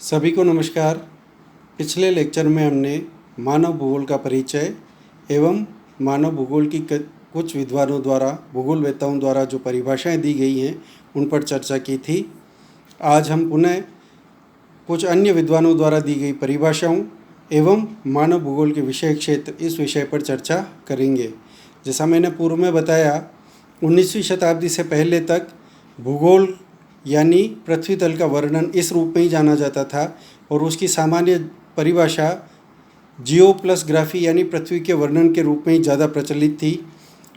सभी को नमस्कार। पिछले लेक्चर में हमने मानव भूगोल का परिचय एवं मानव भूगोल की कुछ विद्वानों द्वारा, भूगोलवेत्ताओं द्वारा जो परिभाषाएं दी गई हैं उन पर चर्चा की थी। आज हम पुनः कुछ अन्य विद्वानों द्वारा दी गई परिभाषाओं एवं मानव भूगोल के विषय क्षेत्र, इस विषय पर चर्चा करेंगे। जैसा मैंने पूर्व में बताया, 19वीं शताब्दी से पहले तक भूगोल यानी पृथ्वी तल का वर्णन इस रूप में ही जाना जाता था और उसकी सामान्य परिभाषा जियो प्लस ग्राफी यानी पृथ्वी के वर्णन के रूप में ही ज़्यादा प्रचलित थी।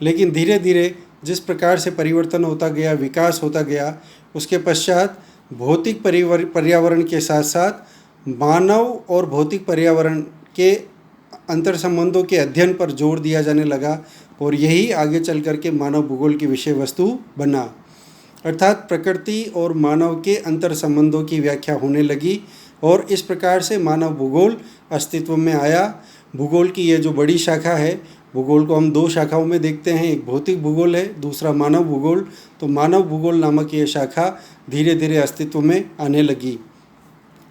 लेकिन धीरे धीरे जिस प्रकार से परिवर्तन होता गया, विकास होता गया, उसके पश्चात भौतिक पर्यावरण के साथ साथ मानव और भौतिक पर्यावरण के अंतर संबंधों के अध्ययन पर जोर दिया जाने लगा और यही आगे चल कर के मानव भूगोल की विषय वस्तु बना। अर्थात प्रकृति और मानव के अंतर संबंधों की व्याख्या होने लगी और इस प्रकार से मानव भूगोल अस्तित्व में आया। भूगोल की ये जो बड़ी शाखा है, भूगोल को हम दो शाखाओं में देखते हैं, एक भौतिक भूगोल है, दूसरा मानव भूगोल। तो मानव भूगोल नामक ये शाखा धीरे धीरे अस्तित्व में आने लगी।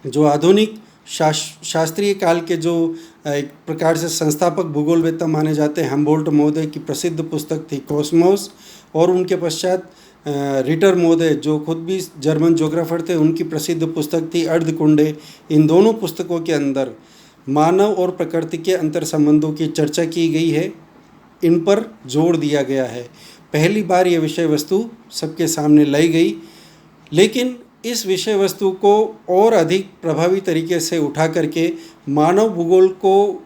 जो आधुनिक शास्त्रीय काल के जो एक प्रकार से संस्थापक भूगोलवेत्ता माने जाते हैं, हम्बोल्ट महोदय की प्रसिद्ध पुस्तक थी कॉस्मोस, और उनके पश्चात रिटर महोदय जो खुद भी जर्मन ज्योग्राफर थे, उनकी प्रसिद्ध पुस्तक थी अर्धकुंडे। इन दोनों पुस्तकों के अंदर मानव और प्रकृति के अंतर संबंधों की चर्चा की गई है, इन पर जोर दिया गया है। पहली बार ये विषय वस्तु सबके सामने लाई गई, लेकिन इस विषय वस्तु को और अधिक प्रभावी तरीके से उठा करके मानव भूगोल को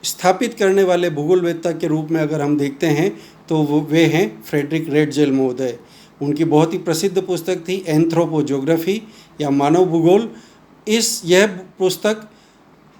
स्थापित करने वाले भूगोलवेत्ता के रूप में अगर हम देखते हैं तो वे हैं फ्रेडरिक रेटजेल महोदय। उनकी बहुत ही प्रसिद्ध पुस्तक थी एंथ्रोपोज्योग्राफी या मानव भूगोल। यह पुस्तक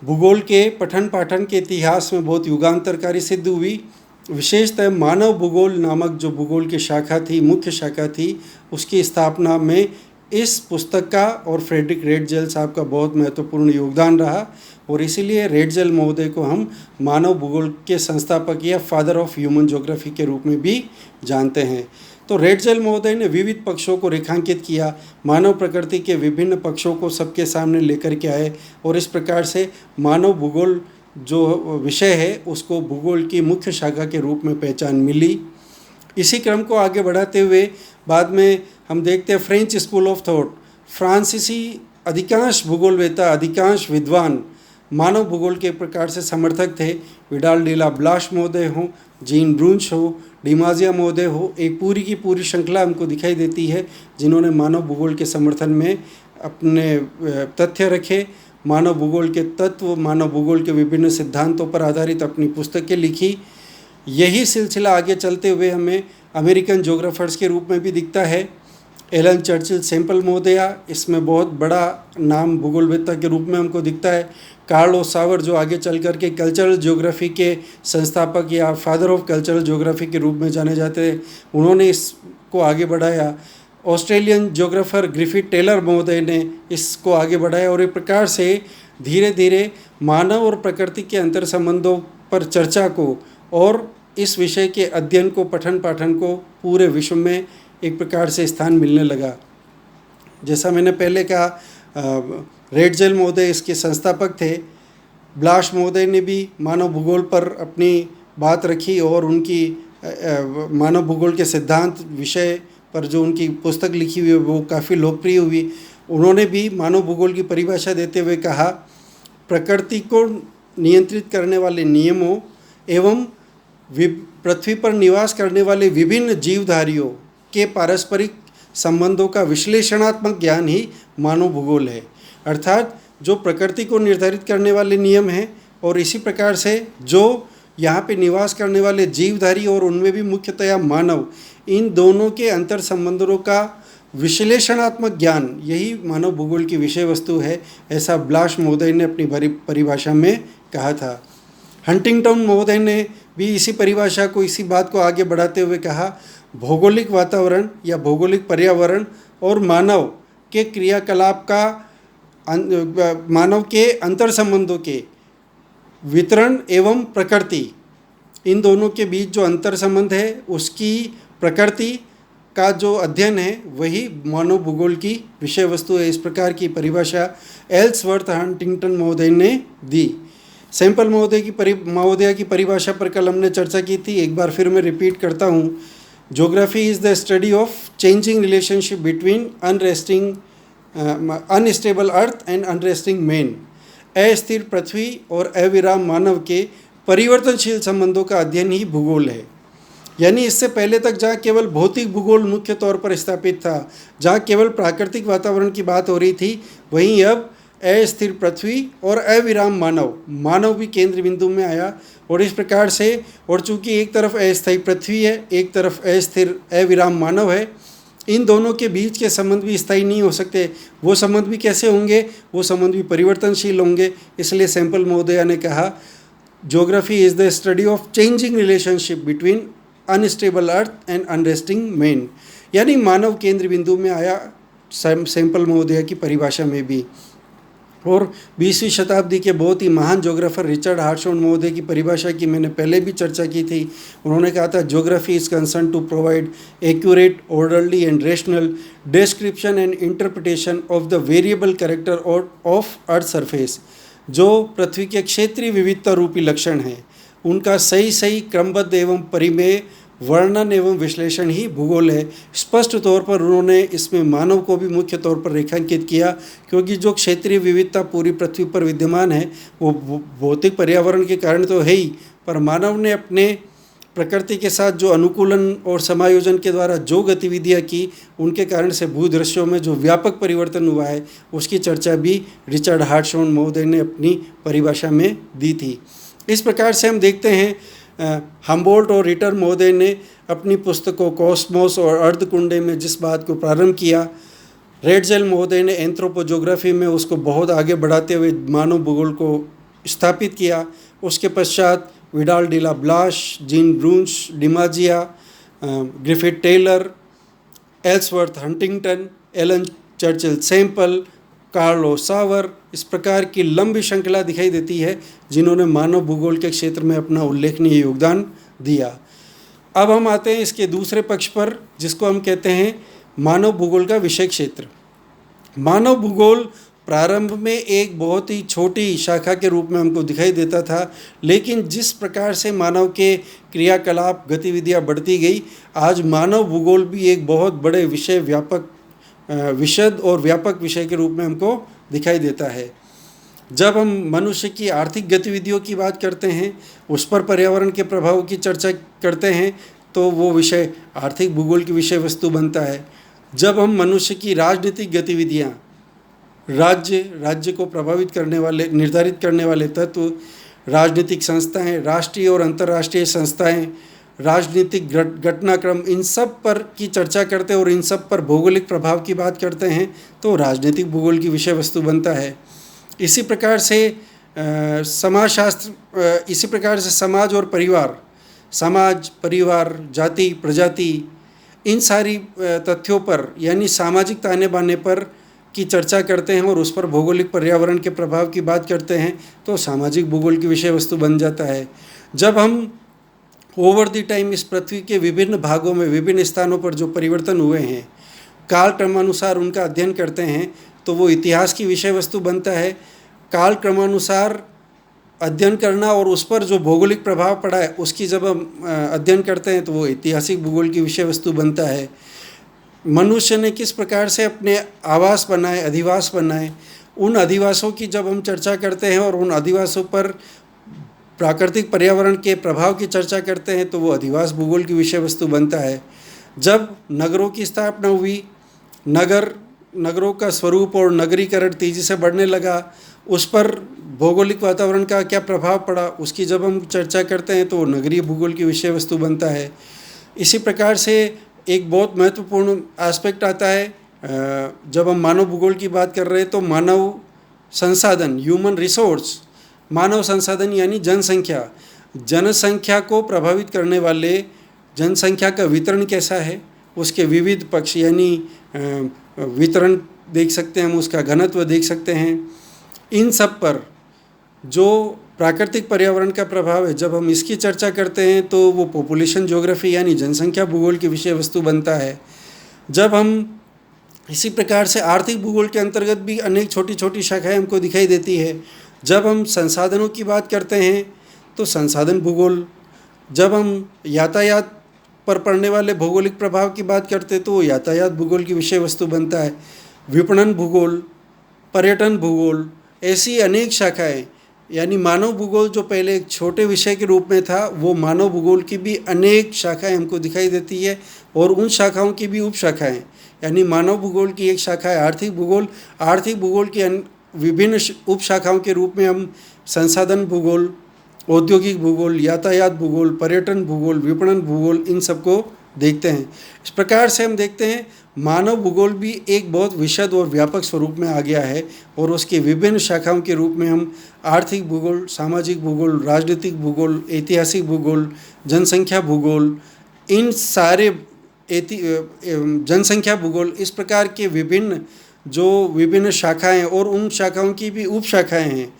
भूगोल के पठन पाठन के इतिहास में बहुत युगांतरकारी सिद्ध हुई। विशेषतः मानव भूगोल नामक जो भूगोल की शाखा थी, मुख्य शाखा थी, उसकी स्थापना में इस पुस्तक का और फ्रेडरिक रेटजेल साहब का बहुत महत्वपूर्ण योगदान रहा और इसीलिए रेटजेल महोदय को हम मानव भूगोल के संस्थापक या फादर ऑफ ह्यूमन ज्योग्राफी के रूप में भी जानते हैं। तो रेटजेल महोदय ने विविध पक्षों को रेखांकित किया, मानव प्रकृति के विभिन्न पक्षों को सबके सामने लेकर के आए और इस प्रकार से मानव भूगोल जो विषय है उसको भूगोल की मुख्य शाखा के रूप में पहचान मिली। इसी क्रम को आगे बढ़ाते हुए बाद में हम देखते हैं फ्रेंच स्कूल ऑफ थॉट, फ्रांसीसी अधिकांश भूगोलवेत्ता, अधिकांश विद्वान मानव भूगोल के प्रकार से समर्थक थे। विडाल डी ला ब्लाश महोदय हो, जीन ब्रूंच हो, डिमाजिया महोदय हो, एक पूरी की पूरी श्रृंखला हमको दिखाई देती है जिन्होंने मानव भूगोल के समर्थन में अपने तथ्य रखे, मानव भूगोल के तत्व, मानव भूगोल के विभिन्न सिद्धांतों पर आधारित अपनी पुस्तकें लिखी। यही सिलसिला आगे चलते हुए हमें अमेरिकन ज्योग्राफर्स के रूप में भी दिखता है। एलन चर्चिल सेम्पल महोदया इसमें बहुत बड़ा नाम भूगोलवेत्ता के रूप में हमको दिखता है। कार्ल ओसावर जो आगे चल कर के कल्चरल ज्योग्राफी के संस्थापक या फादर ऑफ कल्चरल ज्योग्राफी के रूप में जाने जाते हैं, उन्होंने इसको आगे बढ़ाया। ऑस्ट्रेलियन ज्योग्राफर ग्रिफिथ टेलर महोदय ने इसको आगे बढ़ाया और एक प्रकार से धीरे धीरे मानव और प्रकृति के अंतर संबंधों पर चर्चा को और इस विषय के अध्ययन को, पठन पाठन को पूरे विश्व में एक प्रकार से स्थान मिलने लगा। जैसा मैंने पहले कहा, रेटजेल महोदय इसके संस्थापक थे। ब्लाश महोदय ने भी मानव भूगोल पर अपनी बात रखी और उनकी मानव भूगोल के सिद्धांत विषय पर जो उनकी पुस्तक लिखी हुई है वो काफ़ी लोकप्रिय हुई। उन्होंने भी मानव भूगोल की परिभाषा देते हुए कहा, प्रकृति को नियंत्रित करने वाले नियमों एवं पृथ्वी पर निवास करने वाले विभिन्न जीवधारियों के पारस्परिक संबंधों का विश्लेषणात्मक ज्ञान ही मानव भूगोल है। अर्थात जो प्रकृति को निर्धारित करने वाले नियम हैं और इसी प्रकार से जो यहाँ पे निवास करने वाले जीवधारी और उनमें भी मुख्यतया मानव, इन दोनों के अंतर संबंधों का विश्लेषणात्मक ज्ञान, यही मानव भूगोल की विषय वस्तु है, ऐसा ब्लाश महोदय ने अपनी परिभाषा में कहा था। हंटिंगटन महोदय ने भी इसी परिभाषा को, इसी बात को आगे बढ़ाते हुए कहा, भौगोलिक वातावरण या भौगोलिक पर्यावरण और मानव के क्रियाकलाप का, मानव के अंतर संबंधों के वितरण एवं प्रकृति, इन दोनों के बीच जो अंतर संबंध है उसकी प्रकृति का जो अध्ययन है वही मानव भूगोल की विषय वस्तु है। इस प्रकार की परिभाषा एल्सवर्थ हंटिंगटन महोदय ने दी। सैंपल महोदया की परिभाषा पर कल हमने चर्चा की थी, एक बार फिर मैं रिपीट करता हूँ। Geography is the study of changing relationship between unstable earth and unresting man. अस्थिर पृथ्वी और अविराम मानव के परिवर्तनशील संबंधों का अध्ययन ही भूगोल है। यानी इससे पहले तक जहाँ केवल भौतिक भूगोल मुख्य तौर पर स्थापित था, जहाँ केवल प्राकृतिक वातावरण की बात हो रही थी, वहीं अब अस्थिर पृथ्वी और अविराम मानव भी केंद्र बिंदु में आया। और इस प्रकार से, और चूंकि एक तरफ अस्थायी पृथ्वी है, एक तरफ अस्थिर अविराम मानव है, इन दोनों के बीच के संबंध भी स्थायी नहीं हो सकते। वो संबंध भी कैसे होंगे? वो संबंध भी परिवर्तनशील होंगे। इसलिए सैंपल महोदया ने कहा geography is the study of changing relationship between unstable earth and unresting man. यानी मानव केंद्र बिंदु में आया सैंपल महोदया की परिभाषा में भी। और 20वीं शताब्दी के बहुत ही महान ज्योग्राफर रिचर्ड हार्टशॉन महोदय की परिभाषा की मैंने पहले भी चर्चा की थी। उन्होंने कहा था geography is concern to provide accurate, orderly and rational description and interpretation of the variable character of earth surface. जो पृथ्वी के क्षेत्रीय विविधता रूपी लक्षण हैं, उनका सही क्रमबद्ध एवं परिमेय वर्णन एवं विश्लेषण ही भूगोल है। स्पष्ट तौर पर उन्होंने इसमें मानव को भी मुख्य तौर पर रेखांकित किया, क्योंकि जो क्षेत्रीय विविधता पूरी पृथ्वी पर विद्यमान है वो भौतिक पर्यावरण के कारण तो है ही, पर मानव ने अपने प्रकृति के साथ जो अनुकूलन और समायोजन के द्वारा जो गतिविधियाँ की, उनके कारण से भूदृश्यों में जो व्यापक परिवर्तन हुआ है, उसकी चर्चा भी रिचर्ड हार्टशॉन महोदय ने अपनी परिभाषा में दी थी। इस प्रकार से हम देखते हैं हम्बोल्ट और रिटर महोदय ने अपनी पुस्तकों कॉस्मोस और अर्धकुंडे में जिस बात को प्रारंभ किया, रेडजेल महोदय ने एंथ्रोपोजोग्राफी में उसको बहुत आगे बढ़ाते हुए मानव भूगोल को स्थापित किया। उसके पश्चात Vidal de la Blache, Jean Brunhes, डिमाजिया, Griffith Taylor, Ellsworth Huntington, Ellen Churchill Semple, Carl Sauer, इस प्रकार की लंबी श्रृंखला दिखाई देती है जिन्होंने मानव भूगोल के क्षेत्र में अपना उल्लेखनीय योगदान दिया। अब हम आते हैं इसके दूसरे पक्ष पर, जिसको हम कहते हैं मानव भूगोल का विषय क्षेत्र। मानव भूगोल प्रारंभ में एक बहुत ही छोटी शाखा के रूप में हमको दिखाई देता था, लेकिन जिस प्रकार से मानव के क्रियाकलाप गतिविधियाँ बढ़ती गई, आज मानव भूगोल भी एक बहुत बड़े विशद और व्यापक विषय के रूप में हमको दिखाई देता है। जब हम मनुष्य की आर्थिक गतिविधियों की बात करते हैं, उस पर पर्यावरण के प्रभाव की चर्चा करते हैं, तो वो विषय आर्थिक भूगोल की विषय वस्तु बनता है। जब हम मनुष्य की राजनीतिक गतिविधियाँ, राज्य को प्रभावित करने वाले, निर्धारित करने वाले तत्व, राजनीतिक संस्थाएं, राष्ट्रीय और अंतर्राष्ट्रीय संस्थाएं, राजनीतिक घटनाक्रम, इन सब पर की चर्चा करते हैं और इन सब पर भौगोलिक प्रभाव की बात करते हैं, तो राजनीतिक भूगोल की विषय वस्तु बनता है। इसी प्रकार से समाजशास्त्र, इसी प्रकार से समाज और परिवार, जाति, प्रजाति, इन सारी तथ्यों पर यानी सामाजिक ताने बाने पर की चर्चा करते हैं और उस पर भौगोलिक पर्यावरण के प्रभाव की बात करते हैं, तो सामाजिक भूगोल की विषय वस्तु बन जाता है। जब हम ओवर द टाइम इस पृथ्वी के विभिन्न भागों में, विभिन्न स्थानों पर जो परिवर्तन हुए हैं, काल क्रमानुसार उनका अध्ययन करते हैं, तो वो इतिहास की विषय वस्तु बनता है। काल क्रमानुसार अध्ययन करना और उस पर जो भौगोलिक प्रभाव पड़ा है उसकी जब हम अध्ययन करते हैं, तो वो ऐतिहासिक भूगोल की विषय वस्तु बनता है। मनुष्य ने किस प्रकार से अपने आवास बनाए, अधिवास बनाए, उन अधिवासों की जब हम चर्चा करते हैं और उन अधिवासों पर प्राकृतिक पर्यावरण के प्रभाव की चर्चा करते हैं, तो वो अधिवास भूगोल की विषय वस्तु बनता है। जब नगरों की स्थापना हुई, नगरों का स्वरूप और नगरीकरण तेज़ी से बढ़ने लगा, उस पर भौगोलिक वातावरण का क्या प्रभाव पड़ा, उसकी जब हम चर्चा करते हैं, तो वो नगरीय भूगोल की विषय वस्तु बनता है। इसी प्रकार से एक बहुत महत्वपूर्ण एस्पेक्ट आता है, जब हम मानव भूगोल की बात कर रहे हैं, तो मानव संसाधन, ह्यूमन रिसोर्स, मानव संसाधन यानी जनसंख्या को प्रभावित करने वाले जनसंख्या का वितरण कैसा है, उसके विविध पक्ष यानी वितरण देख सकते हैं हम, उसका घनत्व देख सकते हैं। इन सब पर जो प्राकृतिक पर्यावरण का प्रभाव है, जब हम इसकी चर्चा करते हैं, तो वो पॉपुलेशन ज्योग्राफी यानी जनसंख्या भूगोल की विषय वस्तु बनता है। जब हम इसी प्रकार से आर्थिक भूगोल के अंतर्गत भी अनेक छोटी छोटी शाखाएं हमको दिखाई देती है। जब हम संसाधनों की बात करते हैं तो संसाधन भूगोल, जब हम यातायात पर पड़ने वाले भौगोलिक प्रभाव की बात करते हैं तो यातायात भूगोल की विषय वस्तु बनता है। विपणन भूगोल, पर्यटन भूगोल, ऐसी अनेक शाखाएं, यानी मानव भूगोल जो पहले एक छोटे विषय के रूप में था, वो मानव भूगोल की भी अनेक शाखाएं हमको दिखाई देती है और उन शाखाओं की भी उप शाखाएं, यानी मानव भूगोल की एक शाखा है आर्थिक भूगोल। आर्थिक भूगोल की विभिन्न उप शाखाओं के रूप में हम संसाधन भूगोल, औद्योगिक भूगोल, यातायात भूगोल, पर्यटन भूगोल, विपणन भूगोल, इन सबको देखते हैं। इस प्रकार से हम देखते हैं मानव भूगोल भी एक बहुत विशद और व्यापक स्वरूप में आ गया है और उसकी विभिन्न शाखाओं के रूप में हम आर्थिक भूगोल, सामाजिक भूगोल, राजनीतिक भूगोल, ऐतिहासिक भूगोल, जनसंख्या भूगोल, इन सारे जनसंख्या भूगोल, इस प्रकार के विभिन्न शाखाएं और उन शाखाओं की भी उप शाखाएं हैं,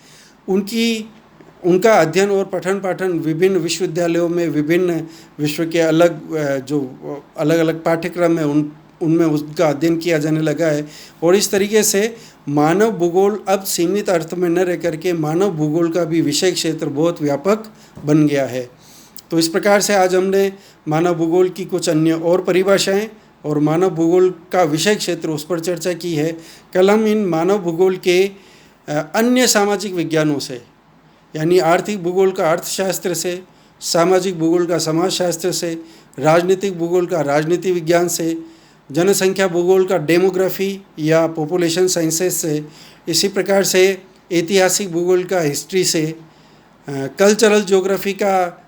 उनका अध्ययन और पठन पाठन विभिन्न विश्वविद्यालयों में, विभिन्न विश्व के अलग अलग पाठ्यक्रम है उनमें उसका अध्ययन किया जाने लगा है। और इस तरीके से मानव भूगोल अब सीमित अर्थ में न रह करके मानव भूगोल का भी विषय क्षेत्र बहुत व्यापक बन गया है। तो इस प्रकार से आज हमने मानव भूगोल की कुछ अन्य और परिभाषाएं और मानव भूगोल का विषय क्षेत्र उस पर चर्चा की है। कल हम इन मानव भूगोल के अन्य सामाजिक विज्ञानों से, यानी आर्थिक भूगोल का अर्थशास्त्र से, सामाजिक भूगोल का समाजशास्त्र से, राजनीतिक भूगोल का राजनीति विज्ञान से, जनसंख्या भूगोल का डेमोग्राफी या पॉपुलेशन साइंसेस से, इसी प्रकार से ऐतिहासिक भूगोल का हिस्ट्री से, कल्चरल ज्योग्राफी का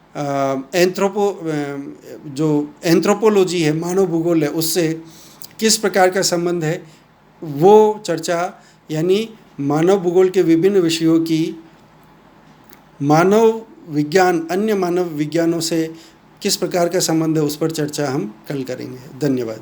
एंथ्रोपोलॉजी है, मानव भूगोल है, उससे किस प्रकार का संबंध है, वो चर्चा, यानी मानव भूगोल के विभिन्न विषयों की मानव विज्ञान, अन्य मानव विज्ञानों से किस प्रकार का संबंध है, उस पर चर्चा हम कल करेंगे। धन्यवाद।